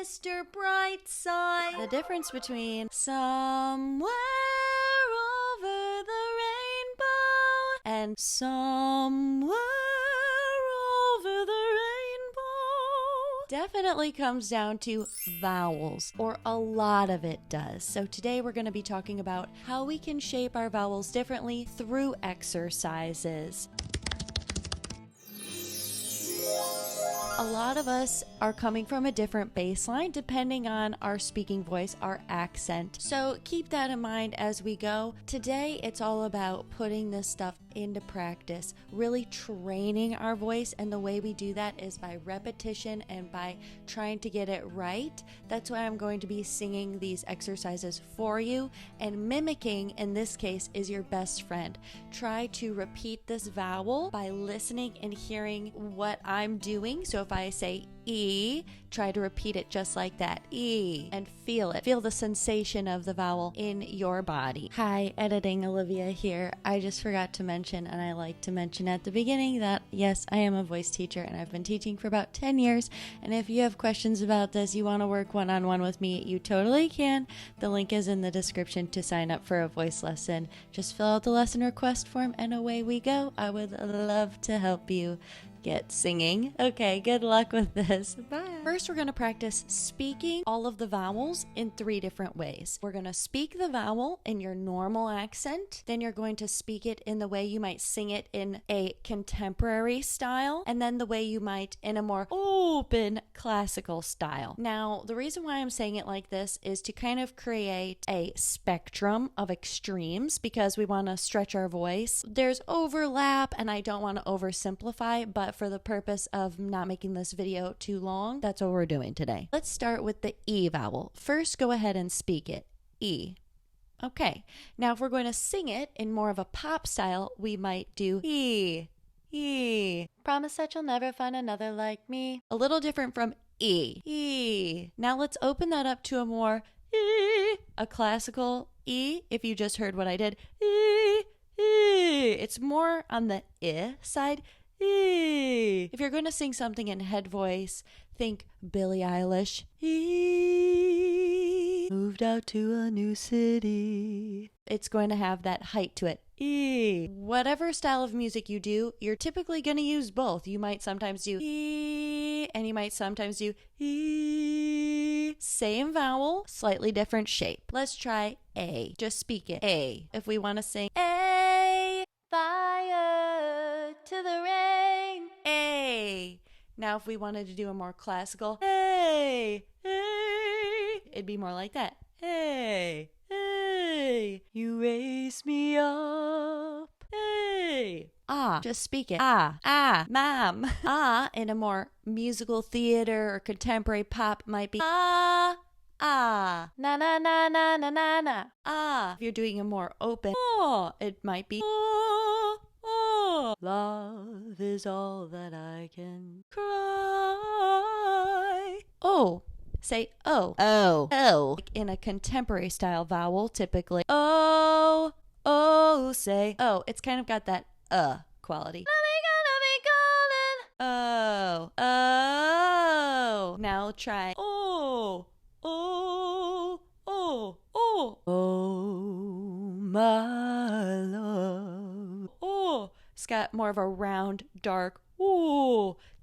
Mr. Brightside. The difference between somewhere over the rainbow and somewhere over the rainbow definitely comes down to vowels, or a lot of it does. So today we're going to be talking about how we can shape our vowels differently through exercises. A lot of us are coming from a different baseline depending on our speaking voice, our accent. So keep that in mind as we go. Today, it's all about putting this stuff into practice, really training our voice. And the way we do that is by repetition and by trying to get it right. That's why I'm going to be singing these exercises for you. And mimicking, in this case, is your best friend. Try to repeat this vowel by listening and hearing what I'm doing. So if I say E, try to repeat it just like that. E. And feel it. Feel the sensation of the vowel in your body. Hi, editing Olivia here. I just forgot to mention, and I like to mention at the beginning, that yes, I am a voice teacher and I've been teaching for about 10 years. And if you have questions about this, you want to work one-on-one with me, you totally can. The link is in the description to sign up for a voice lesson. Just fill out the lesson request form and away we go. I would love to help you get singing. Okay, good luck with this. Bye. First, we're going to practice speaking all of the vowels in 3 different ways. We're going to speak the vowel in your normal accent. Then you're going to speak it in the way you might sing it in a contemporary style. And then the way you might in a more open classical style. Now, the reason why I'm saying it like this is to kind of create a spectrum of extremes because we want to stretch our voice. There's overlap and I don't want to oversimplify, but for the purpose of not making this video too long, that's what we're doing today. Let's start with the E vowel. First, go ahead and speak it. E. Okay. Now, if we're going to sing it in more of a pop style, we might do E. E. Promise that you'll never find another like me. A little different from E. E. Now, let's open that up to a more E. A classical E, if you just heard what I did. E. E. It's more on the I side. If you're going to sing something in head voice, think Billie Eilish. Moved out to a new city. It's going to have that height to it. Whatever style of music you do, you're typically going to use both. You might sometimes do and you might sometimes do Same vowel, slightly different shape. Let's try A. Just speak it. A. If we want to sing A, fire to the rain. A. Now if we wanted to do a more classical A, it'd be more like that. A, A, you raise me up. A. Ah, just speak it. Ah, mom. Ah, in a more musical theater or contemporary pop might be na na na na na na na. Ah, if you're doing a more open, it might be love is all that I can cry. Oh, say oh. Like in a contemporary style vowel, typically say oh. It's kind of got that quality. Oh. Now try oh, my love. It's got more of a round, dark,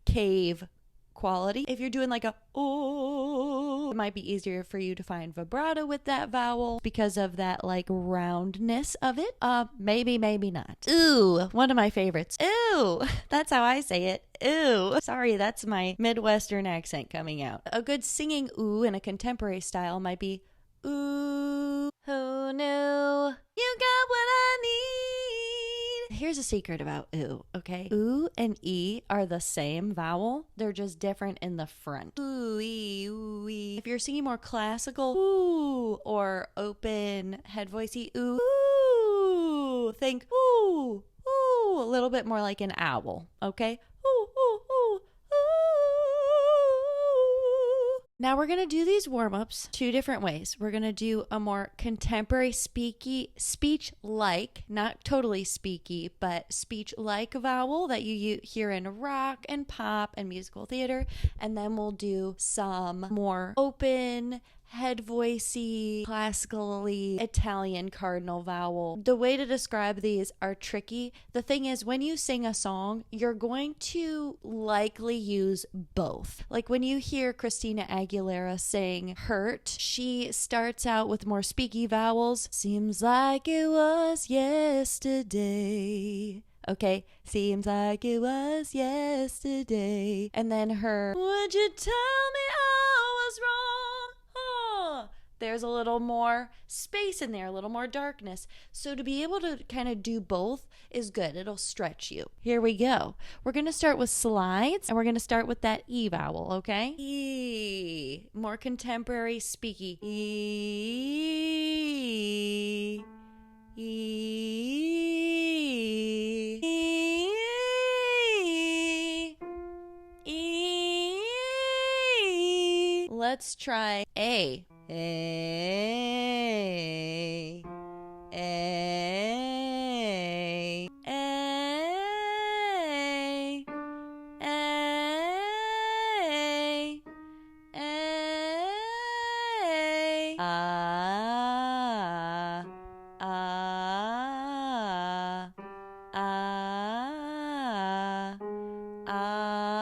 cave quality. If you're doing like a it might be easier for you to find vibrato with that vowel because of that like roundness of it. Maybe not. Ooh, one of my favorites. Ooh, that's how I say it. Ooh. Sorry, that's my Midwestern accent coming out. A good singing ooh in a contemporary style might be ooh, who knew you got what I need. Here's a secret about ooh, okay? Ooh and E are the same vowel. They're just different in the front. Ooh-ee, ooh-ee. If you're singing more classical ooh or open head voicey ooh, think ooh, a little bit more like an owl, okay? Ooh, ooh, ooh, ooh. Now we're going to do these warm-ups 2 different ways. We're going to do a more contemporary speech-like, not totally speaky, but speech-like vowel that you hear in rock and pop and musical theater. And then we'll do some more open, head voicey, classically Italian cardinal vowel. The way to describe these are tricky. The thing is, when you sing a song, you're going to likely use both. Like when you hear Christina Aguilera sing Hurt, she starts out with more speaky vowels. Seems like it was yesterday. Okay, seems like it was yesterday. And then her, would you tell me I was wrong? There's a little more space in there, a little more darkness. So to be able to kind of do both is good. It'll stretch you. Here we go. We're going to start with slides, and we're going to start with that E vowel, okay? E. More contemporary, speaky. E. E. E. E. Let's try A. A, A, A, A, A, ah, ah, ah, ah,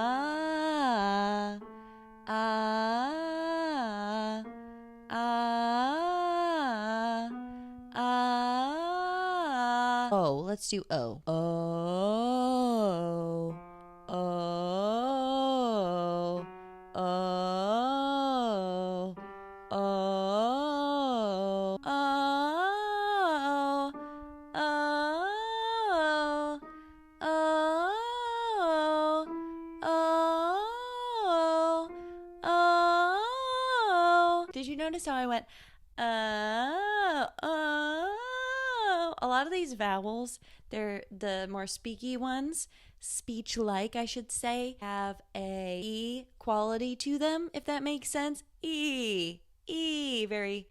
ah. Oh, let's do O. Oh, oh, oh, oh, oh, oh, oh, oh, oh. Did you notice how I went, oh, oh? A lot of these vowels, they're the more speaky ones, speech-like, I should say, have a E quality to them, if that makes sense. E, E, very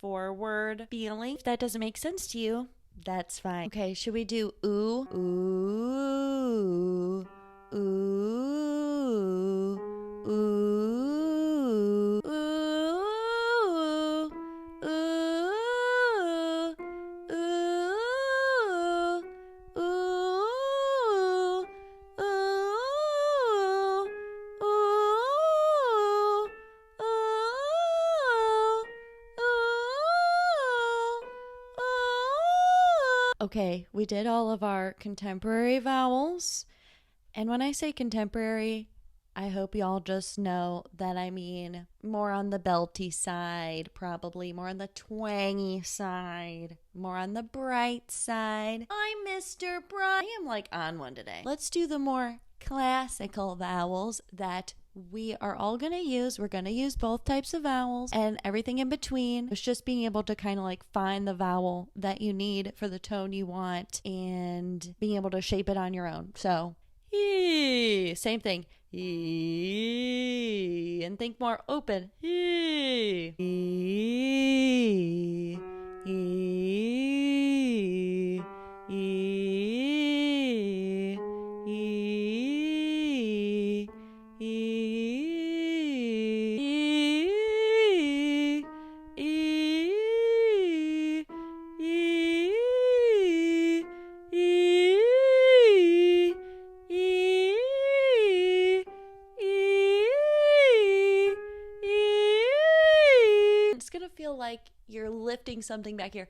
forward feeling. If that doesn't make sense to you, that's fine. Okay, should we do ooh? Ooh, ooh, ooh. Okay, we did all of our contemporary vowels. And when I say contemporary, I hope y'all just know that I mean more on the belty side, probably more on the twangy side, more on the bright side. I'm Mr. Bright. I am like on one today. Let's do the more classical vowels that we are all going to use. We're going to use both types of vowels and everything in between. It's just being able to kind of like find the vowel that you need for the tone you want and being able to shape it on your own. So, same thing. And think more open. Like you're lifting something back here.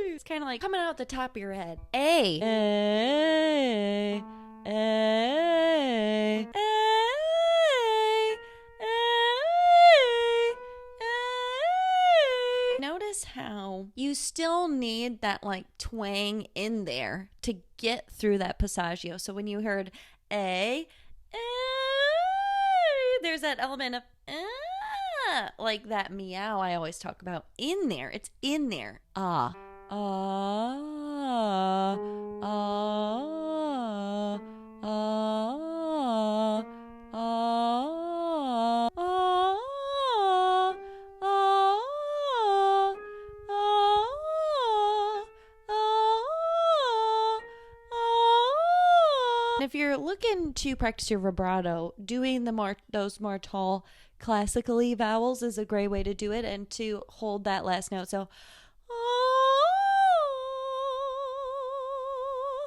It's kind of like coming out the top of your head. A. A. A. A. Notice how you still need that like twang in there to get through that passaggio. So when you heard A, there's that element of like that meow I always talk about in there. It's in there. Ah. Ah. Ah. Ah. Ah. if you're looking to practice your vibrato, doing those more tall classically vowels is a great way to do it, and to hold that last note. So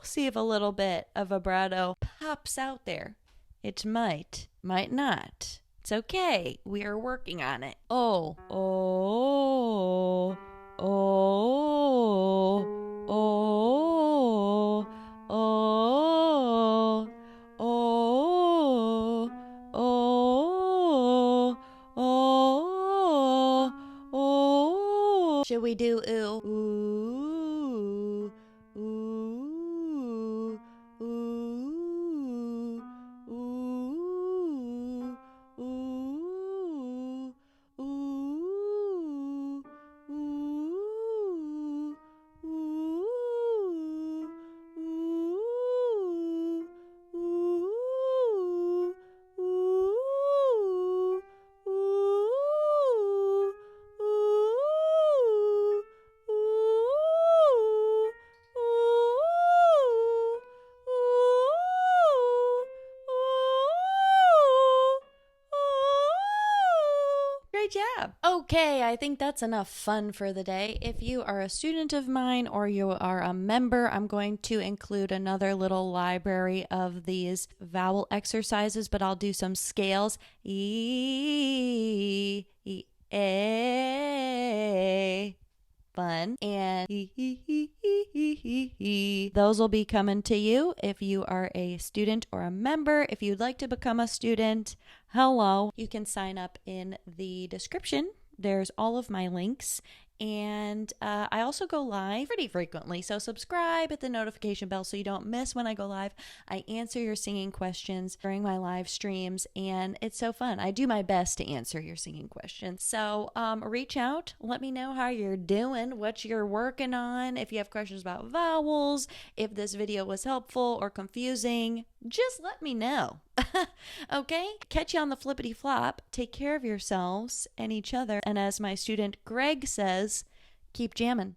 see if a little bit of vibrato pops out there. It might not. It's okay. We are working on it. Oh, oh, oh, oh, oh, oh, oh, oh, oh. Should we do ooh? Ooh, ooh, ooh, ooh, ooh, ooh, ooh, Great job. Okay, I think that's enough fun for the day. If you are a student of mine or you are a member, I'm going to include another little library of these vowel exercises, but I'll do some scales. E, E, A. Fun. And those will be coming to you if you are a student or a member. If you'd like to become a student, hello. You can sign up in the description. There's all of my links. And I also go live pretty frequently, so subscribe, hit the notification bell so you don't miss when I go live. I answer your singing questions during my live streams, and it's so fun. I do my best to answer your singing questions. So reach out, let me know how you're doing, what you're working on. If you have questions about vowels, if this video was helpful or confusing, just let me know. Okay? Catch you on the flippity flop. Take care of yourselves and each other. And as my student Greg says, keep jamming.